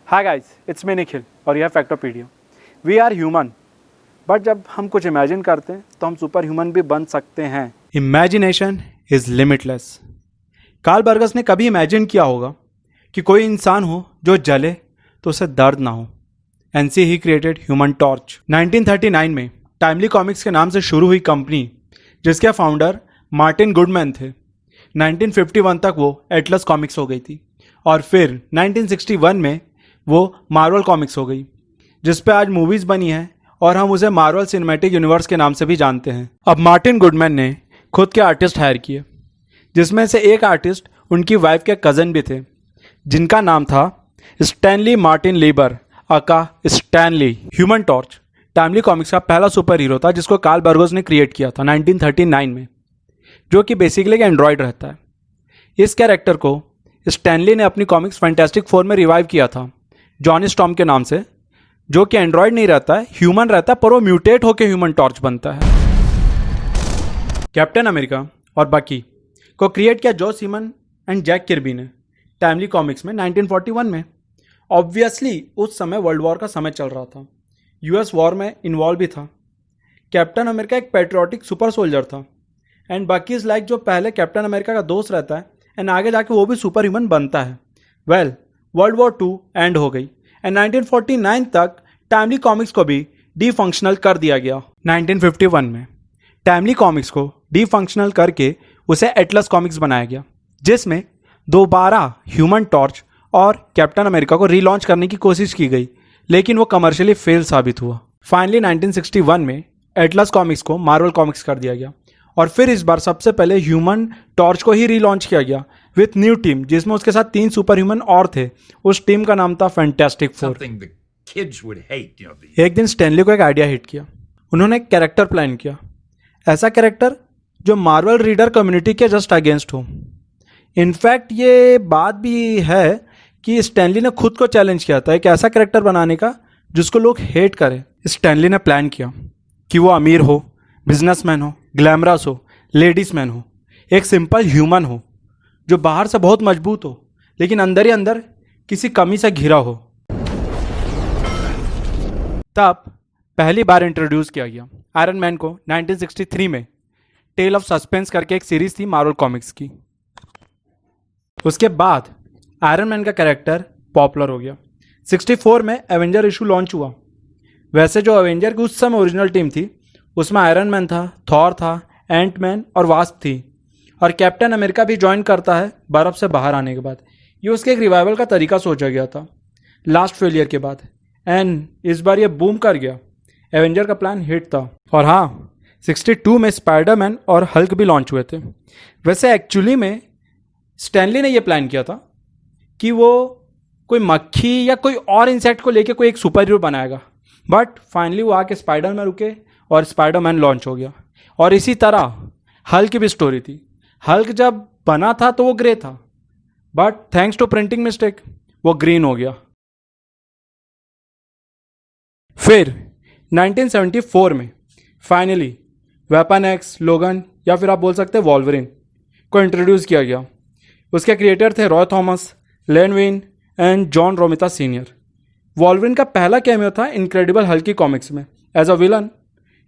Hi guys, it's me Nikhil और यह फैक्टोपीडिया। We are human, but जब हम कुछ इमेजिन करते हैं तो हम सुपर ह्यूमन भी बन सकते हैं। Imagination is limitless. Carl Burgos ने कभी इमेजिन किया होगा कि कोई इंसान हो जो जले तो उसे दर्द ना हो। And see he created human torch. 1939 में टाइमली कॉमिक्स के नाम से शुरू हुई कंपनी, जिसके फाउंडर मार्टिन गुडमैन थे, 1951 तक वो एटलस कॉमिक्स हो गई थी और फिर 1961 में वो मार्वल कॉमिक्स हो गई, जिस पे आज मूवीज बनी हैं और हम उसे मार्वल सिनेमैटिक यूनिवर्स के नाम से भी जानते हैं। अब मार्टिन गुडमैन ने खुद के आर्टिस्ट हायर किए, जिसमें से एक आर्टिस्ट उनकी वाइफ के कज़न भी थे, जिनका नाम था Stanley Martin Lieber aka Stanley. Human torch Timely Comics का पहला सुपर हीरो था जिसको कार्ल बर्गस ने क्रिएट किया था 1939 में, जो कि बेसिकली एक एंड्रॉयड रहता है। इस कैरेक्टर को स्टैनली ने अपनी कॉमिक्स फैंटास्टिक फोर में रिवाइव किया था जॉनी स्टॉर्म के नाम से, जो कि एंड्रॉयड नहीं रहता है, ह्यूमन रहता है, पर वो म्यूटेट होकर ह्यूमन टॉर्च बनता है। कैप्टन अमेरिका और बकी को क्रिएट किया जो सीमन एंड जैक किर्बी ने टाइमली कॉमिक्स में 1941 में। ऑब्वियसली उस समय वर्ल्ड वॉर का समय चल रहा था, यूएस वॉर में इन्वॉल्व भी था। कैप्टन अमेरिका एक पेट्रियोटिक सुपर सोल्जर था एंड बकी इज लाइक जो पहले कैप्टन अमेरिका का दोस्त रहता है एंड आगे जाके वो भी सुपर ह्यूमन बनता है। वेल, वर्ल्ड वॉर 2 एंड हो गई एंड 1949 तक टाइमली कॉमिक्स को भी डीफंक्शनल कर दिया गया। 1951 में टाइमली कॉमिक्स को डीफंक्शनल करके उसे एटलस कॉमिक्स बनाया गया, जिसमें दोबारा ह्यूमन टॉर्च और कैप्टन अमेरिका को रीलॉन्च करने की कोशिश की गई, लेकिन वो कमर्शियली फेल साबित हुआ। फाइनली 1961 में एटलस कॉमिक्स को मार्वल कॉमिक्स कर दिया गया और फिर इस बार सबसे पहले ह्यूमन टॉर्च को ही रीलॉन्च किया गया विथ न्यू टीम, जिसमें उसके साथ 3 सुपर ह्यूमन और थे। उस टीम का नाम था फैंटास्टिक फोर। एक दिन स्टैनली को एक आइडिया हिट किया। उन्होंने एक कैरेक्टर प्लान किया, ऐसा कैरेक्टर जो मार्वल रीडर कम्युनिटी के जस्ट अगेंस्ट हो। इनफैक्ट ये बात भी है कि स्टैनली ने खुद को चैलेंज किया था एक ऐसा कैरेक्टर बनाने का जिसको लोग हेट करें। स्टैनली ने प्लान किया कि वो अमीर हो, बिजनेसमैन हो, ग्लैमरस हो, लेडीज मैन हो, एक सिंपल ह्यूमन हो जो बाहर से बहुत मजबूत हो लेकिन अंदर ही अंदर किसी कमी से घिरा हो। तब पहली बार इंट्रोड्यूस किया गया आयरन मैन को 1963 में। टेल ऑफ सस्पेंस करके एक सीरीज थी मार्वल कॉमिक्स की। उसके बाद आयरन मैन का कैरेक्टर पॉपुलर हो गया। 64 में एवेंजर इशू लॉन्च हुआ। वैसे जो एवेंजर की उस समय ओरिजिनल टीम थी उसमें आयरन मैन था, थॉर था, एंट मैन और वास्प थी, और कैप्टन अमेरिका भी ज्वाइन करता है बर्फ से बाहर आने के बाद। ये उसके एक रिवाइवल का तरीका सोचा गया था लास्ट फेलियर के बाद, एंड इस बार ये बूम कर गया। एवेंजर का प्लान हिट था। और हाँ, 62 में स्पाइडरमैन और हल्क भी लॉन्च हुए थे। वैसे एक्चुअली में स्टैनली ने ये प्लान किया था कि वो कोई मक्खी या कोई और इंसेक्ट को लेके कोई एक सुपर हीरो बनाएगा, बट फाइनली वो आके स्पाइडर में रुके और स्पाइडरमैन लॉन्च हो गया। और इसी तरह हल्क की भी स्टोरी थी। हल्क जब बना था तो वो ग्रे था, but thanks to printing mistake वो ग्रीन हो गया। फिर 1974 में फाइनली वेपन एक्स, लोगन या फिर आप बोल सकते हैं वॉल्वरिन को इंट्रोड्यूस किया गया। उसके क्रिएटर थे Roy Thomas, Len Wein and John Romita senior. Wolverine का पहला कैमियो था इनक्रेडिबल हल्क की कॉमिक्स में। As a villain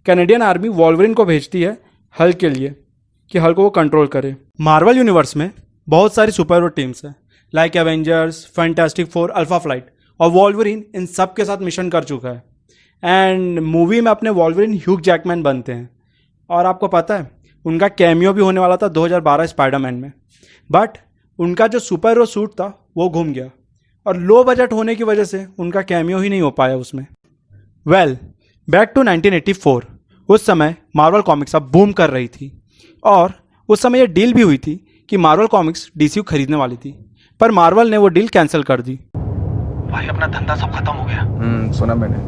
Canadian army Wolverine को भेजती है हल्क के लिए कि हल्क को वो कंट्रोल करे। मार्वल यूनिवर्स में बहुत सारी सुपर हीरो टीम्स हैं, like Avengers, fantastic four, alpha flight, और वॉल्वरिन इन सब के साथ मिशन कर चुका है। एंड मूवी में अपने वॉल्वरिन ह्यूग जैकमैन बनते हैं, और आपको पता है उनका कैमियो भी होने वाला था 2012 स्पाइडरमैन में, बट उनका जो सुपर हीरो सूट था वो घूम गया और लो बजट होने की वजह से उनका कैमियो ही नहीं हो पाया उसमें। Well, back to 1984। उस समय मार्वल कॉमिक्स अब बूम कर रही थी और उस समय ये डील भी हुई थी कि मार्वल कॉमिक्स डीसीयू खरीदने वाली थी, पर मार्वल ने वो डील कैंसिल कर दी। भाई अपना धंधा सब खत्म हो गया। सुना मैंने।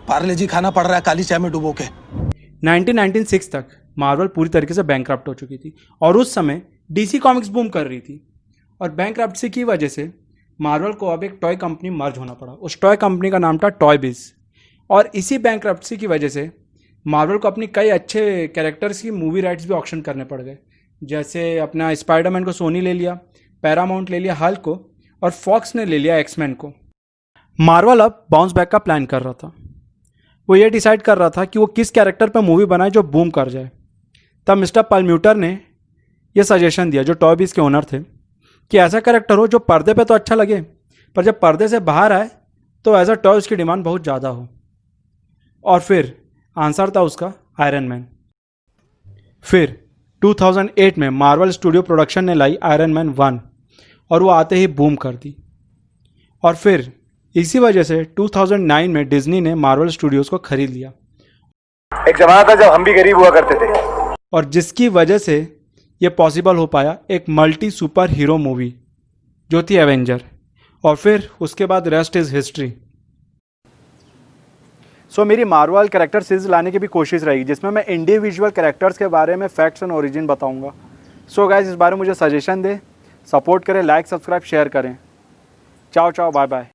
पार्ले जी खाना पड़ रहा है काली चाय में डुबो के। 1996 तक मार्वल पूरी तरीके से बैंकक्रप्ट हो चुकी थी और उस समय डीसी कॉमिक्स बूम कर रही थी, और बैंकक्रप्सी की वजह से मार्वल को अब एक टॉय कंपनी मर्ज होना पड़ा। उस टॉय कंपनी का नाम था टॉय बिज, और इसी बैंकक्रप्सी की वजह से मार्वल को अपनी कई अच्छे कैरेक्टर्स की मूवी राइट्स भी ऑक्शन करने पड़ गए। जैसे अपना स्पाइडरमैन को सोनी ले लिया, पैरामाउंट ले लिया हल्क को, और फॉक्स ने ले लिया एक्समैन को। मार्वल अब बाउंस बैक का प्लान कर रहा था। वो ये डिसाइड कर रहा था कि वो किस कैरेक्टर पर मूवी बनाए जो बूम कर जाए। तब मिस्टर परल्म्यूटर ने यह सजेशन दिया, जो टॉय बीज के ओनर थे, कि ऐसा कैरेक्टर हो जो पर्दे पे तो अच्छा लगे, पर जब पर्दे से बाहर आए तो एज अ टॉय उसकी डिमांड बहुत ज़्यादा हो। और फिर आंसर था उसका आयरन मैन। फिर 2008 में मार्वल स्टूडियो प्रोडक्शन ने लाई आयरन मैन 1 और वो आते ही बूम कर दी। और फिर इसी वजह से 2009 में डिज्नी ने मार्वल स्टूडियोज़ को खरीद लिया। एक जमाना था जब हम भी गरीब हुआ करते थे, और जिसकी वजह से ये पॉसिबल हो पाया एक मल्टी सुपर हीरो मूवी जो थी एवेंजर। और फिर उसके बाद रेस्ट इज़ हिस्ट्री। सो मेरी मार्वल कैरेक्टर सीरीज लाने की भी कोशिश रहेगी, जिसमें मैं इंडिविजुअल कैरेक्टर्स के बारे में फैक्ट्स एंड ओरिजिन बताऊंगा। सो गाइस, इस बारे में मुझे सजेशन दें, सपोर्ट करें, लाइक सब्सक्राइब शेयर करें। चाओ चाओ, बाय बाय।